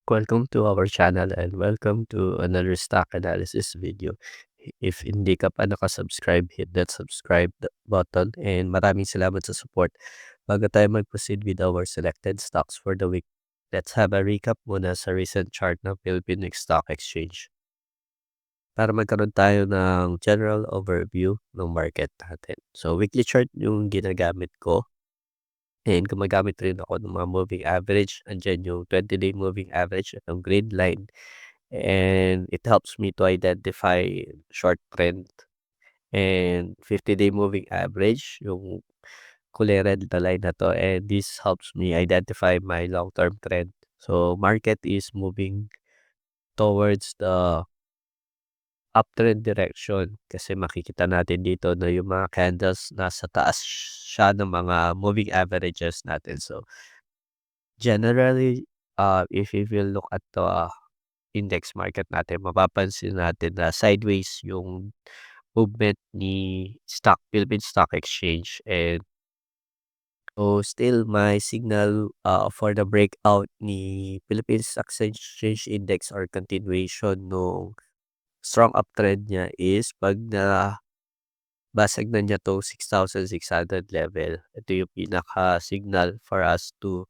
Welcome to our channel and welcome to another stock analysis video. If hindi ka pa nakasubscribe, hit that subscribe button and maraming salamat sa support. Bago tayo mag-proceed with our selected stocks for the week, let's have a recap muna sa recent chart ng Philippine Stock Exchange para magkaroon tayo ng general overview ng market natin. So weekly chart yung ginagamit ko. And gumagamit rin ako ng mga moving average. Andiyan yung 20-day moving average at ang grid line. And it helps me to identify short trend and 50-day moving average, yung kulay red na line na to. And this helps me identify my long-term trend. So market is moving towards the uptrend direction kasi makikita natin dito na yung mga candles nasa taas siya ng mga moving averages natin. So generally, if you will look at the index market natin, mapapansin natin na sideways yung movement ni Philippine Stock Exchange. And so still my signal for the breakout ni Philippine Stock Exchange Index or continuation no strong uptrend niya is pag basag na niya 'tong 6,600 level. Ito yung pinaka-signal for us to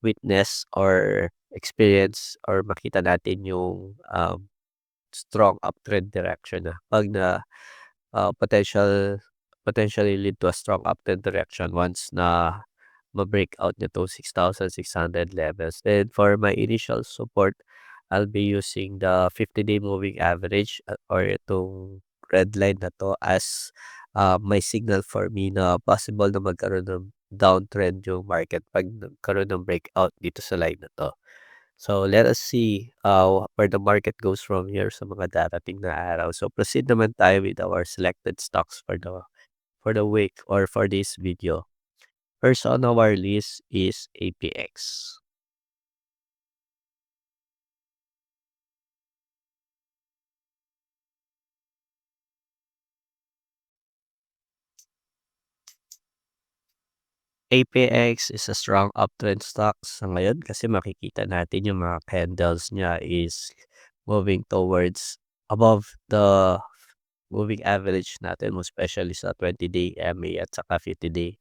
witness or experience or makita natin yung, strong uptrend direction na 'pag potentially lead to a strong uptrend direction once na ma-breakout niya 'tong 6,600 levels. Then for my initial support, I'll be using the 50-day moving average or itong red line na 'to as, may signal for me na possible na magkaroon ng downtrend yung market 'pag nagkaroon ng breakout dito sa line na 'to. So let us see, where the market goes from here sa mga darating na araw. So proceed naman tayo with our selected stocks for the week or for this video. First on our list is APX. APX is a strong uptrend stock sa ngayon kasi makikita natin yung mga candles niya is moving towards above the moving average natin, most especially sa 20-day MA at saka 50-day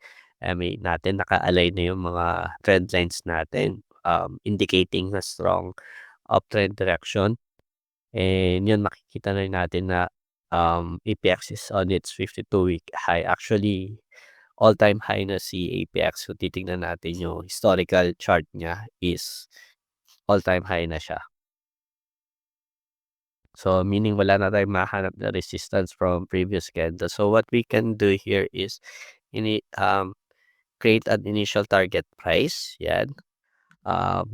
MA natin. Naka-align na yung mga trend lines natin, indicating a strong uptrend direction. And yun, makikita na rin natin na APX is on its 52-week high. Actually, all-time high na si APX. Kung titingnan natin yung historical chart niya is all-time high na siya. So, meaning wala na tayong mahanap na resistance from previous candle. So, what we can do here is create an initial target price. Yan.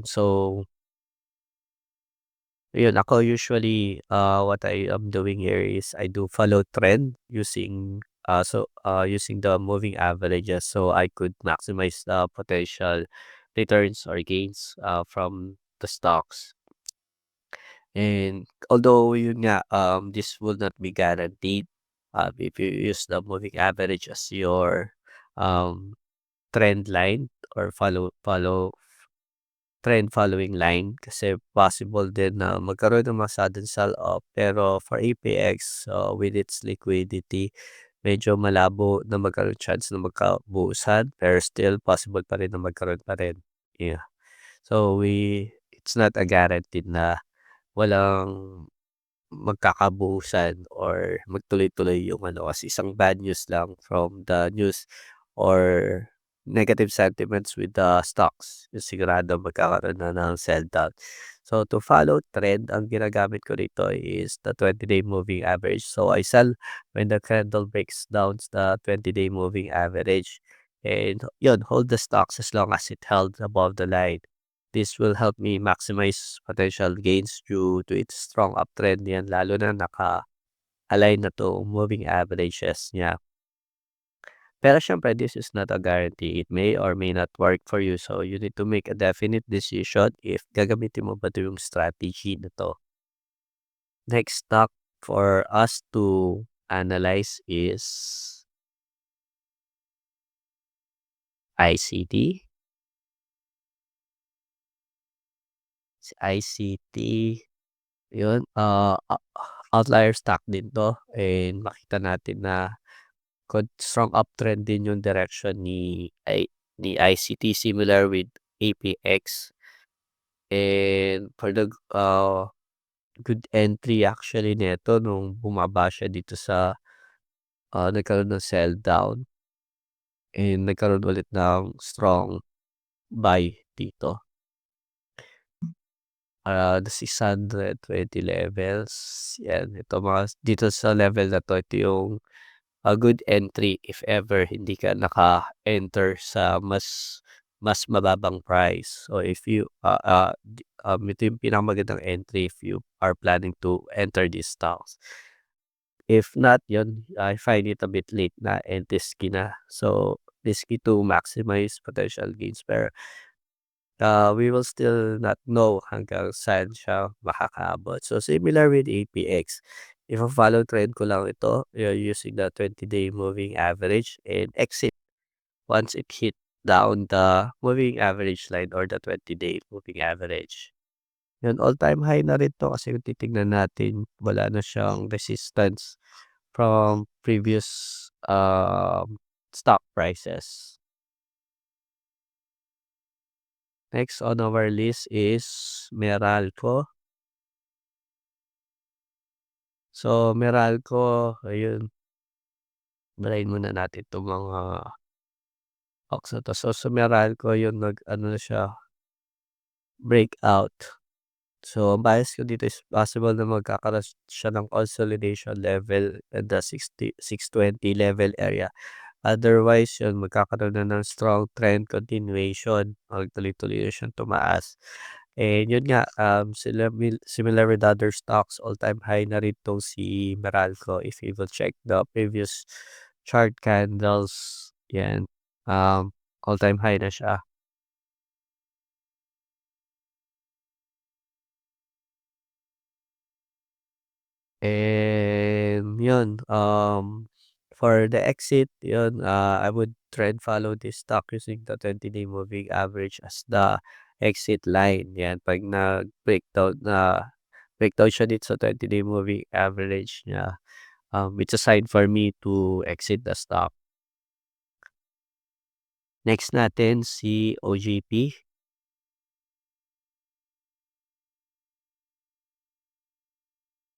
So, yun, ako usually, what I am doing here is I do follow trend using the moving averages so I could maximize the potential returns or gains from the stocks. And although yun nga, this will not be guaranteed if you use the moving average as your um, trend line or follow trend following line kasi possible din na magkaroon ng mga sudden sell-off. Pero for APX, with its liquidity, medyo malabo na magkaroon chance na magkabuusan pero still possible pa rin na magkaroon pa rin. Yeah. So it's not a guaranteed na walang magkakabuusan or magtuloy-tuloy yung ano kasi isang bad news lang from the news or negative sentiments with the stocks yung sigurado magkakaroon na ng sell down. So to follow trend, ang ginagamit ko rito is the 20-day moving average. So I sell when the candle breaks down the 20-day moving average. And yun, hold the stocks as long as it held above the line. This will help me maximize potential gains due to its strong uptrend yan lalo na naka-align na 'tong moving averages niya. Pero siyempre this is not a guarantee. It may or may not work for you. So you need to make a definite decision if gagamitin mo ba 'to yung strategy na 'to. Next stock for us to analyze is ICT. si ICT, yun, outlier stock din 'to and makita natin na strong uptrend din yung direction ni ICT similar with APX and for the, good entry actually nito nung bumaba siya dito sa, nagkaroon ng sell down and nagkaroon ulit ng strong buy dito. The 620 levels, 'yan ito dito sa level na 'to, ito yung a good entry if ever hindi ka naka-enter sa mas mababang price. So if you, ito yung pinakamagandang entry if you are planning to enter these stocks. If not, yun, I find it a bit late na and risky na. So risky to maximize potential gains pero we will still not know hanggang saan siya makakaabot. So, similar with APX, if follow trend ko lang ito, you're using the 20-day moving average and exit once it hit down the moving average line or the 20-day moving average. Yun, all-time high na rin to kasi kung titignan natin, wala na siyang resistance from previous stock prices. Next on our list is Meralco. So, Meralco, ayun, unahin muna natin 'tong mga stocks na 'to. So, sa Meralco yun nag-ano na siya, breakout. So, ang bias ko dito is possible na magkakaroon siya ng consolidation level at the 620 level area. Otherwise yun magkakaroon na ng strong trend continuation, magtuloy-tuloy na siyang tumaas. And yun nga, similar with other stocks, all-time high na rin 'tong si Meralco if you will check the previous chart candles, 'yan, all-time high na siya. And yun, for the exit, yun, I would trend follow this stock using the 20-day moving average as the exit line. Yan, pag breakdown siya dito sa 20-day moving average niya, it's a sign for me to exit the stock. Next natin si OGP.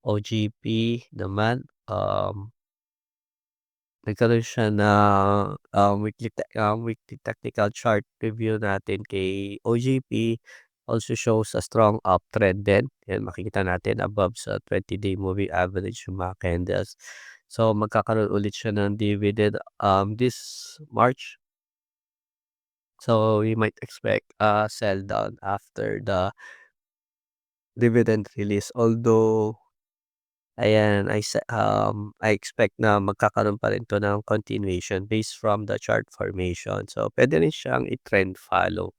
OGP naman, nagkaroon siya ng, weekly technical chart review natin kay OGP, also shows a strong uptrend din. Yan makikita natin above sa 20-day moving average yung mga candles. So magkakaroon ulit siya ng dividend, this March. So we might expect a sell down after the dividend release. Although ayan, I expect na magkakaroon pa rin 'to ng continuation based from the chart formation. So, puwede rin siyang i-trend follow,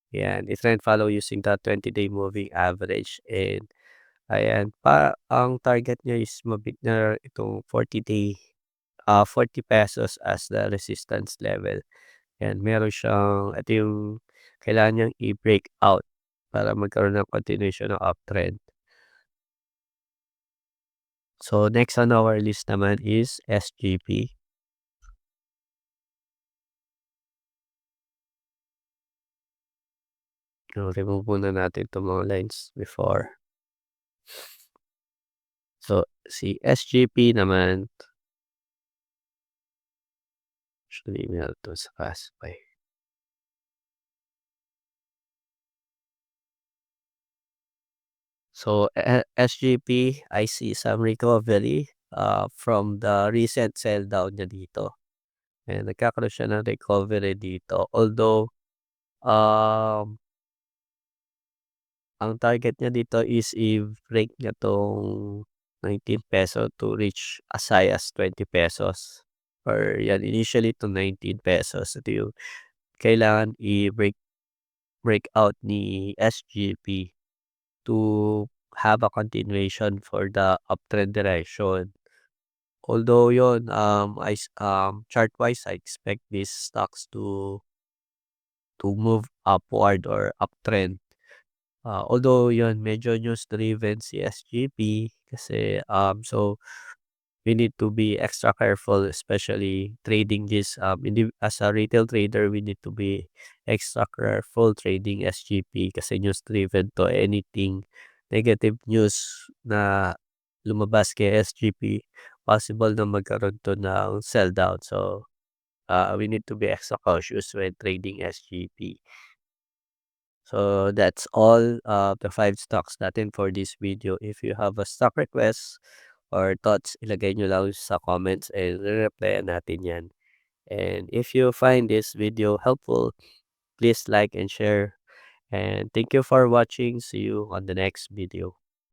'yan. I-trend follow using the 20-day moving average and ayan, ang target niya is na itong 40-day, ₱40 as the resistance level. 'Yan, meron siyang ito yung kailangan niyang i-break out para magkaroon ng continuation ng uptrend. So, next on our list naman is SGP. So, remove muna natin itong mga lines before. So, si SGP naman, actually meron 'to sa Fastbuy. So, SGP, I see some recovery, from the recent sell down niya dito. And nagkakaroon siya ng recovery dito. Although, um ang target niya dito is i-break niya 'tong ₱19 to reach as high as ₱20 or 'yan initially to ₱19. Ito yung kailangan break out ni SGP to have a continuation for the uptrend direction. Although yun, chart-wise, I expect these stocks to move upward or uptrend. Although yun medyo news driven si SGP kasi, so we need to be extra careful especially trading this, as a retail trader we need to be extra careful trading SGP kasi news driven to. Anything negative news na lumabas kay SGP, possible na magkaroon to ng sell down. So, we need to be extra cautious when trading SGP. So that's all the 5 stocks natin for this video. If you have a stock request or thoughts, ilagay nyo lang sa comments and re-replyan natin yan. And if you find this video helpful, please like and share. And thank you for watching. See you on the next video.